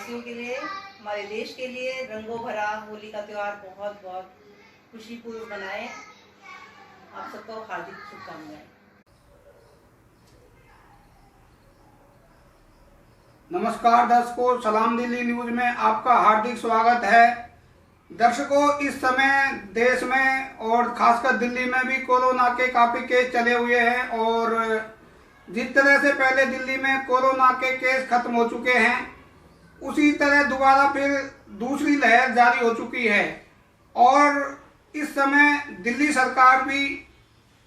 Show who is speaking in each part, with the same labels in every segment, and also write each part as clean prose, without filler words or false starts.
Speaker 1: वासियों के लिए, हमारे देश के लिए रंगों भरा होली का त्यौहार बहुत बहुत खुशीपूर्व मनाएं। आप सबको हार्दिक शुभकामनाएं।
Speaker 2: नमस्कार दर्शकों, सलाम दिल्ली न्यूज में आपका हार्दिक स्वागत है। दर्शकों, इस समय देश में और खासकर दिल्ली में भी कोरोना के काफी केस चले हुए हैं और जिस तरह से पहले दिल्ली में कोरोना के केस खत्म हो चुके हैं, उसी तरह दोबारा फिर दूसरी लहर जारी हो चुकी है। और इस समय दिल्ली सरकार भी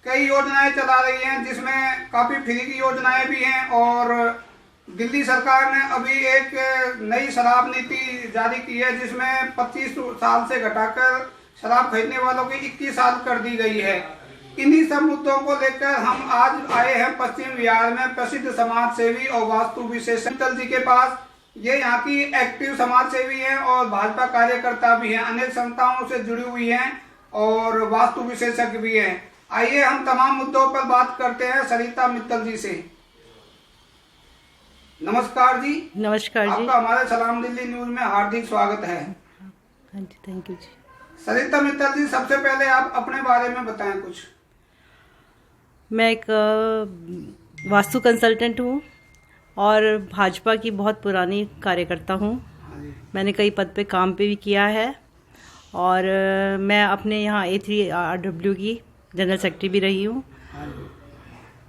Speaker 2: कई योजनाएं चला रही हैं, जिसमें काफ़ी फ्री की योजनाएं भी हैं। और दिल्ली सरकार ने अभी एक नई शराब नीति जारी की है, जिसमें 25 साल से घटाकर शराब खरीदने वालों की 21 साल कर दी गई है। इन्हीं सब मुद्दों को लेकर हम आज आए हैं पश्चिम बिहार में प्रसिद्ध समाज सेवी और वास्तु विशेषज्ञ मित्तल जी के पास। ये यहाँ की एक्टिव समाज सेवी हैं और भाजपा कार्यकर्ता भी हैं, अनेक संस्थाओं से जुड़ी हुई हैं और वास्तु विशेषज्ञ भी हैं। आइए हम तमाम मुद्दों पर बात करते हैं सरिता मित्तल जी से। नमस्कार जी।
Speaker 3: नमस्कार जी।
Speaker 2: आपका हमारे सलाम दिल्ली न्यूज में हार्दिक स्वागत है।
Speaker 3: हाँ जी, थैंक यू जी।
Speaker 2: सरिता मित्तल जी, सबसे पहले आप अपने बारे में बताएं कुछ।
Speaker 3: मैं एक वास्तु कंसल्टेंट हूँ और भाजपा की बहुत पुरानी कार्यकर्ता हूँ। मैंने कई पद पे काम पे भी किया है और मैं अपने यहाँ A3RW की जनरल सेक्रेटरी भी रही हूँ।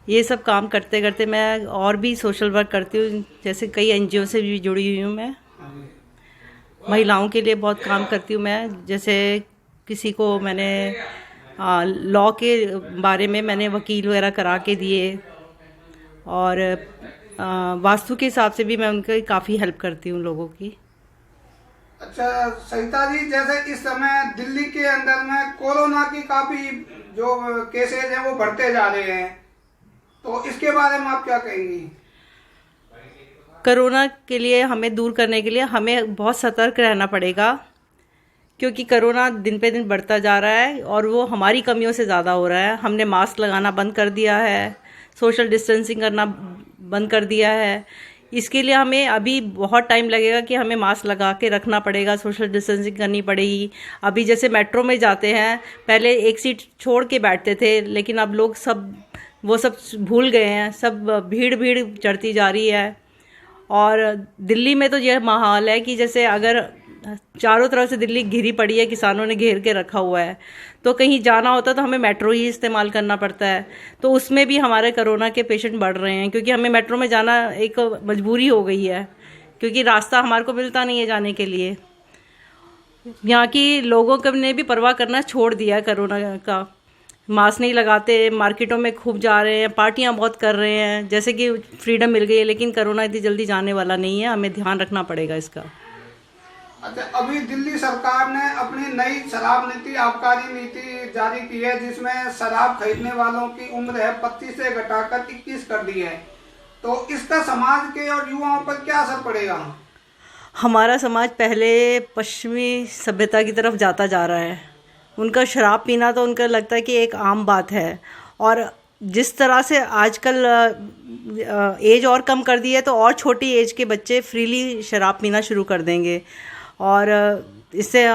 Speaker 3: ये सब काम करते करते मैं और भी सोशल वर्क करती हूँ, जैसे कई NGO से भी जुड़ी हुई हूँ। मैं महिलाओं के लिए बहुत काम करती हूँ। मैं जैसे किसी को मैंने लॉ के बारे में मैंने वकील वगैरह करा के दिए और वास्तु के हिसाब से भी मैं उनकी काफ़ी हेल्प करती हूँ लोगों की।
Speaker 2: अच्छा सरिता जी, जैसे इस समय दिल्ली के अंदर में कोरोना की काफी जो केसेज हैं वो बढ़ते जा रहे हैं, तो इसके बारे में आप क्या कहेंगी?
Speaker 3: कोरोना के लिए हमें दूर करने के लिए हमें बहुत सतर्क रहना पड़ेगा, क्योंकि कोरोना दिन पे दिन बढ़ता जा रहा है और वो हमारी कमियों से ज़्यादा हो रहा है। हमने मास्क लगाना बंद कर दिया है, सोशल डिस्टेंसिंग करना बंद कर दिया है। इसके लिए हमें अभी बहुत टाइम लगेगा कि हमें मास्क लगा के रखना पड़ेगा, सोशल डिस्टेंसिंग करनी पड़ेगी। अभी जैसे मेट्रो में जाते हैं, पहले एक सीट छोड़ के बैठते थे, लेकिन अब लोग सब वो सब भूल गए हैं। सब भीड़ चढ़ती जा रही है। और दिल्ली में तो यह माहौल है कि जैसे अगर चारों तरफ से दिल्ली घिरी पड़ी है, किसानों ने घेर के रखा हुआ है, तो कहीं जाना होता तो हमें मेट्रो ही इस्तेमाल करना पड़ता है। तो उसमें भी हमारे कोरोना के पेशेंट बढ़ रहे हैं, क्योंकि हमें मेट्रो में जाना एक मजबूरी हो गई है, क्योंकि रास्ता हमारे को मिलता नहीं है जाने के लिए। यहाँ की लोगों ने भी परवाह करना छोड़ दिया कोरोना का। मास्क नहीं लगाते, मार्केटों में खूब जा रहे हैं, पार्टियाँ बहुत कर रहे हैं, जैसे कि फ्रीडम मिल गई है। लेकिन कोरोना इतनी जल्दी जाने वाला नहीं है, हमें ध्यान रखना पड़ेगा इसका।
Speaker 2: अच्छा, अभी दिल्ली सरकार ने अपनी नई शराब नीति, आबकारी नीति जारी की है, जिसमें शराब खरीदने वालों की उम्र है 25 से घटाकर 21 कर दी है। तो इसका समाज के और युवाओं पर क्या असर पड़ेगा?
Speaker 3: हमारा समाज पहले पश्चिमी सभ्यता की तरफ जाता जा रहा है। उनका शराब पीना तो उनका लगता है कि एक आम बात है। और जिस तरह से आजकल एज और कम कर दी है, तो और छोटी एज के बच्चे फ्रीली शराब पीना शुरू कर देंगे और इससे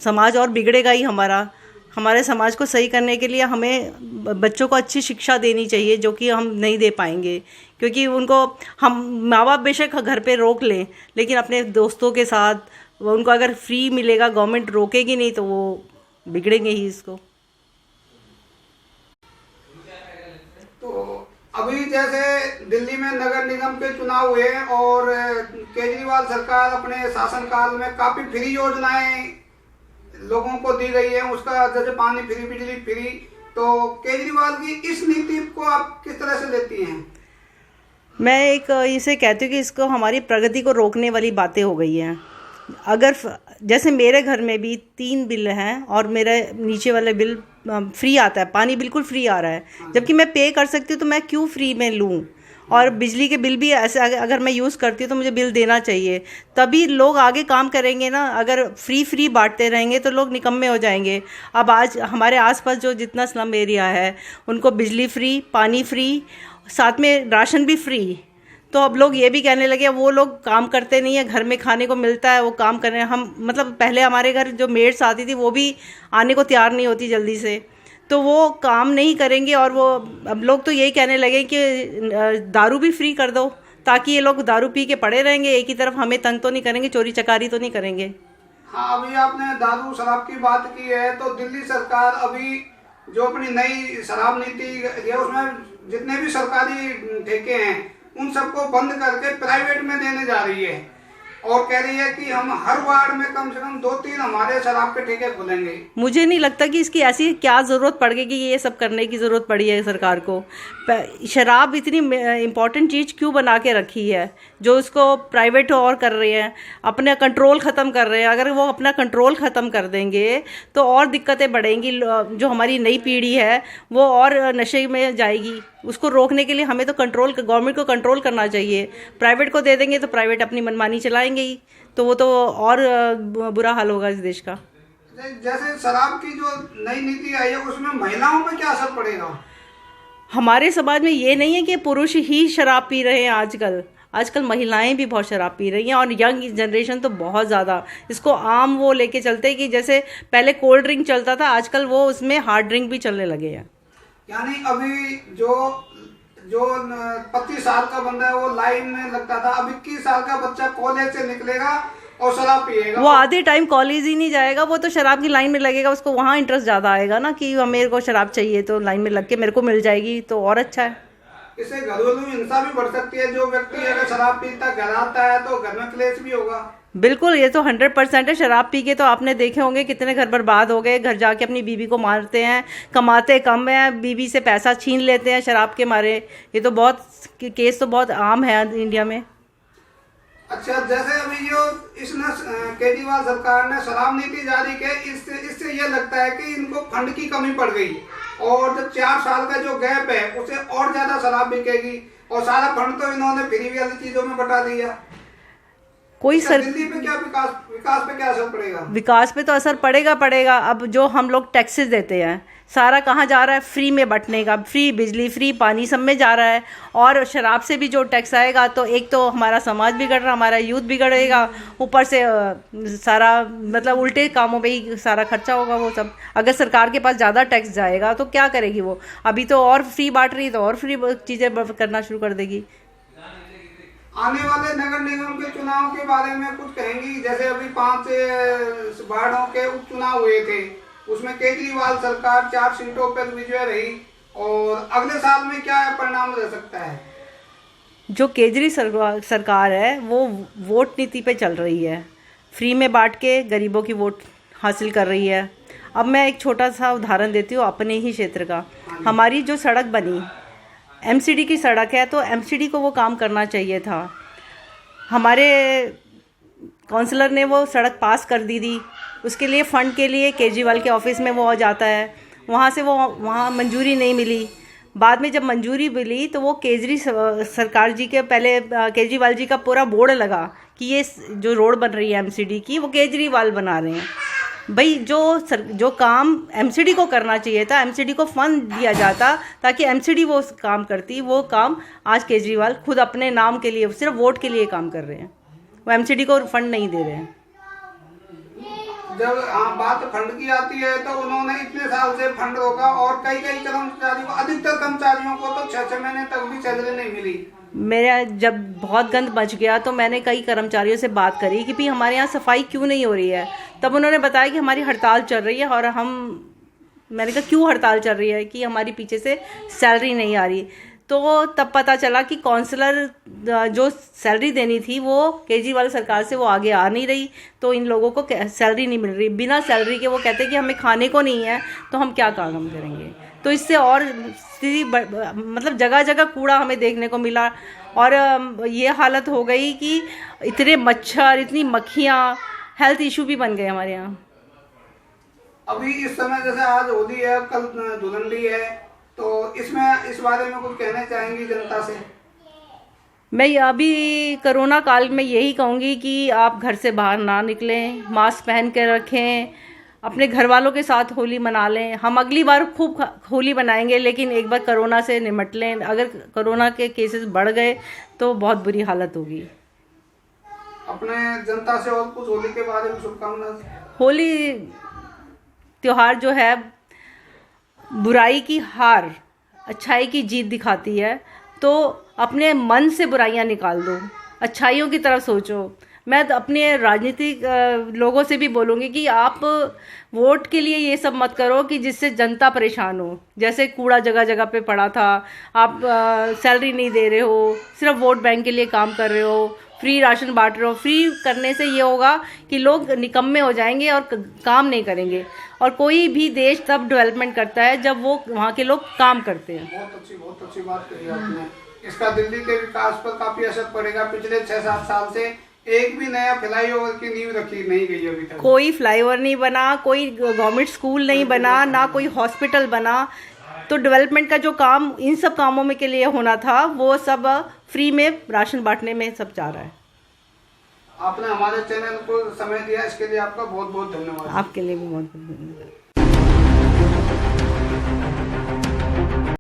Speaker 3: समाज और बिगड़ेगा ही हमारा। हमारे समाज को सही करने के लिए हमें बच्चों को अच्छी शिक्षा देनी चाहिए, जो कि हम नहीं दे पाएंगे, क्योंकि उनको हम माँ बाप बेशक घर पे रोक लें, लेकिन अपने दोस्तों के साथ उनको अगर फ्री मिलेगा, गवर्नमेंट रोकेगी नहीं, तो वो बिगड़ेंगे ही इसको।
Speaker 2: तो अभी जैसे दिल्ली में नगर निगम के चुनाव हुए और केजरीवाल सरकार अपने शासनकाल में काफी फ्री योजनाएं लोगों को दी गई है, उसका जैसे पानी फ्री, बिजली फ्री। तो केजरीवाल की इस नीति को आप किस तरह से लेती हैं?
Speaker 3: मैं एक इसे कहती हूँ कि इसको हमारी प्रगति को रोकने वाली बातें हो गई हैं। अगर जैसे मेरे घर में भी 3 बिल हैं और मेरा नीचे वाला बिल फ्री आता है, पानी बिल्कुल फ्री आ रहा है, जबकि मैं पे कर सकती हूँ, तो मैं क्यों फ्री में लूँ? और बिजली के बिल भी ऐसे अगर मैं यूज़ करती हूँ तो मुझे बिल देना चाहिए, तभी लोग आगे काम करेंगे ना। अगर फ्री बांटते रहेंगे तो लोग निकम्मे हो जाएंगे। अब आज हमारे आसपास जो जितना स्लम एरिया है, उनको बिजली फ्री, पानी फ्री, साथ में राशन भी फ्री। तो अब लोग ये भी कहने लगे वो लोग काम करते नहीं है, घर में खाने को मिलता है वो काम कर रहे हैं। हम मतलब पहले हमारे घर जो मेड्स आती थी वो भी आने को तैयार नहीं होती जल्दी से, तो वो काम नहीं करेंगे। और वो अब लोग तो यही कहने लगे कि दारू भी फ्री कर दो, ताकि ये लोग दारू पी के पड़े रहेंगे एक ही तरफ, हमें तंग तो नहीं करेंगे, चोरी चकारी तो नहीं करेंगे।
Speaker 2: हाँ, अभी आपने दारू शराब की बात की है, तो दिल्ली सरकार अभी जो अपनी नई शराब नीति है उसमें जितने भी सरकारी ठेके हैं उन सबको बंद करके प्राइवेट में देने जा रही है और कह रही है कि हम हर वार्ड में कम से कम 2-3 हमारे शराब के ठेके खुलेंगे।
Speaker 3: मुझे नहीं लगता कि इसकी ऐसी क्या ज़रूरत पड़ गई कि ये सब करने की ज़रूरत पड़ी है सरकार को। शराब इतनी इम्पॉर्टेंट चीज़ क्यों बना के रखी है जो उसको प्राइवेट और कर रहे हैं, अपना कंट्रोल ख़त्म कर रहे हैं। अगर वो अपना कंट्रोल ख़त्म कर देंगे तो और दिक्कतें बढ़ेंगी, जो हमारी नई पीढ़ी है वो और नशे में जाएगी। उसको रोकने के लिए हमें तो कंट्रोल, गवर्नमेंट को कंट्रोल करना चाहिए। प्राइवेट को दे देंगे तो प्राइवेट अपनी मनमानी चलाएंगे ही, तो वो तो और बुरा हाल होगा इस देश का।
Speaker 2: जैसे शराब की जो नई नीति आई है उसमें महिलाओं पे क्या असर पड़ेगा?
Speaker 3: हमारे समाज में ये नहीं है कि पुरुष ही शराब पी रहे हैं आजकल महिलाएं भी बहुत शराब पी रही हैं, और यंग जनरेशन तो बहुत ज़्यादा इसको आम वो लेके चलते हैं कि जैसे पहले कोल्ड ड्रिंक चलता था, आजकल वो उसमें हार्ड ड्रिंक भी चलने लगे हैं।
Speaker 2: यानी अभी जो 25 साल का बंदा है वो लाइन में लगता था, अब 21 साल का बच्चा कॉलेज से निकलेगा और शराब पिएगा।
Speaker 3: वो आधे टाइम कॉलेज ही नहीं जाएगा, वो तो शराब की लाइन में लगेगा, उसको वहाँ इंटरेस्ट ज़्यादा आएगा ना कि मेरे को शराब चाहिए तो लाइन में लग के मेरे को मिल जाएगी तो और अच्छा है।
Speaker 2: इससे घरेलू हिंसा भी बढ़ सकती है। जो व्यक्ति अगर शराब पीता घर आता है तो घर में क्लेश भी होगा।
Speaker 3: बिल्कुल, ये तो 100% है। शराब पी के तो आपने देखे होंगे कितने घर बर्बाद हो गए, घर जाके अपनी बीवी को मारते हैं, कमाते कम है, बीवी से पैसा छीन लेते हैं शराब के मारे। ये तो बहुत केस तो बहुत आम है इंडिया में।
Speaker 2: अच्छा, जैसे अभी जो इसने केजरीवाल सरकार ने शराब नीति जारी की, इससे ये लगता है कि इनको फंड की कमी पड़ गई और जो 4 साल का जो गैप है उसे और ज्यादा शराब बिकेगी और सारा फंड तो इन्होंने फ्री वाली चीजों में बटा दिया।
Speaker 3: कोई सर
Speaker 2: दिल्ली पे क्या विकास पे क्या असर पड़ेगा?
Speaker 3: विकास पे तो असर पड़ेगा। अब जो हम लोग टैक्सेस देते हैं सारा कहाँ जा रहा है? फ्री में बंटने का, फ्री बिजली फ्री पानी सब में जा रहा है। और शराब से भी जो टैक्स आएगा तो एक तो हमारा समाज बिगड़ रहा, हमारा यूथ बिगड़ेगा, ऊपर से सारा मतलब उल्टे कामों पे ही सारा खर्चा होगा वो सब। अगर सरकार के पास ज़्यादा टैक्स जाएगा तो क्या करेगी वो? अभी तो और फ्री बांट रही है तो और फ्री चीज़ें करना शुरू कर देगी।
Speaker 2: आने वाले नगर निगम के चुनाव के बारे में कुछ कहेंगी? जैसे अभी 5 वार्डों के उपचुनाव हुए थे, उसमें केजरीवाल सरकार 4 सीटों पर विजय रही और अगले साल में क्या परिणाम रह सकता है?
Speaker 3: जो केजरी सरकार है वो वोट नीति पे चल रही है, फ्री में बांट के गरीबों की वोट हासिल कर रही है। अब मैं एक छोटा सा उदाहरण देती हूँ अपने ही क्षेत्र का। हमारी जो सड़क बनी एमसीडी की सड़क है, तो एमसीडी को वो काम करना चाहिए था। हमारे काउंसलर ने वो सड़क पास कर दी थी, उसके लिए फ़ंड के लिए केजरीवाल के ऑफिस में वो जाता है, वहाँ से वो वहाँ मंजूरी नहीं मिली। बाद में जब मंजूरी मिली तो वो सरकार जी के पहले केजरीवाल जी का पूरा बोर्ड लगा कि ये जो रोड बन रही है एमसीडी की वो केजरीवाल बना रहे हैं। भाई जो काम एमसीडी को करना चाहिए था, एमसीडी को फंड दिया जाता ताकि एमसीडी वो काम करती, वो काम आज केजरीवाल खुद अपने नाम के लिए सिर्फ वोट के लिए काम कर रहे हैं, वो एमसीडी को फंड नहीं दे रहे हैं।
Speaker 2: जब बात फंड की आती है तो उन्होंने इतने साल से फंड रोका और कई कर्मचारियों को, अधिकतर कर्मचारियों को तो 6 महीने तक भी सैलरी नहीं मिली। मेरा
Speaker 3: जब बहुत गंद मच गया तो मैंने कई कर्मचारियों से बात करी कि भाई हमारे यहाँ सफाई क्यों नहीं हो रही है। तब उन्होंने बताया कि हमारी हड़ताल चल रही है। और मैंने कहा क्यों हड़ताल चल रही है? कि हमारी पीछे से सैलरी नहीं आ रही। तो तब पता चला कि काउंसलर जो सैलरी देनी थी वो केजरीवाल सरकार से वो आगे आ नहीं रही, तो इन लोगों को सैलरी नहीं मिल रही। बिना सैलरी के वो कहते हैं कि हमें खाने को नहीं है तो हम क्या काम करेंगे। तो इससे और स्थिति मतलब जगह जगह कूड़ा हमें देखने को मिला और ये हालत हो गई कि इतने मच्छर, इतनी मक्खियाँ, हेल्थ इशू भी बन गए हमारे यहाँ।
Speaker 2: अभी इस समय जैसे आज होली है, कल धुलंडी है, तो इस बारे में कुछ कहना चाहेंगी जनता से?
Speaker 3: मैं अभी कोरोना काल में यही कहूँगी कि आप घर से बाहर ना निकलें, मास्क पहन के रखें, अपने घर वालों के साथ होली मना लें। हम अगली बार खूब होली मनाएंगे, लेकिन एक बार कोरोना से निपट लें। अगर कोरोना के केसेस बढ़ गए तो बहुत बुरी हालत होगी।
Speaker 2: अपने जनता से और कुछ होली के बारे में शुभकामना।
Speaker 3: होली त्योहार जो है बुराई की हार अच्छाई की जीत दिखाती है, तो अपने मन से बुराइयां निकाल दो, अच्छाइयों की तरफ सोचो। मैं तो अपने राजनीतिक लोगों से भी बोलूँगी कि आप वोट के लिए ये सब मत करो कि जिससे जनता परेशान हो। जैसे कूड़ा जगह जगह पे पड़ा था, आप सैलरी नहीं दे रहे हो, सिर्फ वोट बैंक के लिए काम कर रहे हो, फ्री राशन बांट रहे हो। फ्री करने से ये होगा कि लोग निकम्मे हो जाएंगे और काम नहीं करेंगे। और कोई भी देश तब डेवलपमेंट करता है जब वो वहाँ के लोग काम करते हैं।
Speaker 2: बहुत अच्छी बात कही आपने। इसका दिल्ली के विकास पर काफी असर पड़ेगा। पिछले 6-7 साल से एक भी नया फ्लाईओवर की नींव रखी नहीं गई अभी तक। कोई
Speaker 3: फ्लाईओवर नहीं बना, कोई गवर्नमेंट स्कूल नहीं बना, ना कोई हॉस्पिटल बना। तो डेवलपमेंट का जो काम इन सब कामों में के लिए होना था, वो सब फ्री में राशन बांटने में सब जा रहा है।
Speaker 2: आपने हमारे चैनल को समय दिया, इसके लिए आपका बहुत बहुत धन्यवाद।
Speaker 3: आपके लिए भी बहुत बहुत धन्यवाद।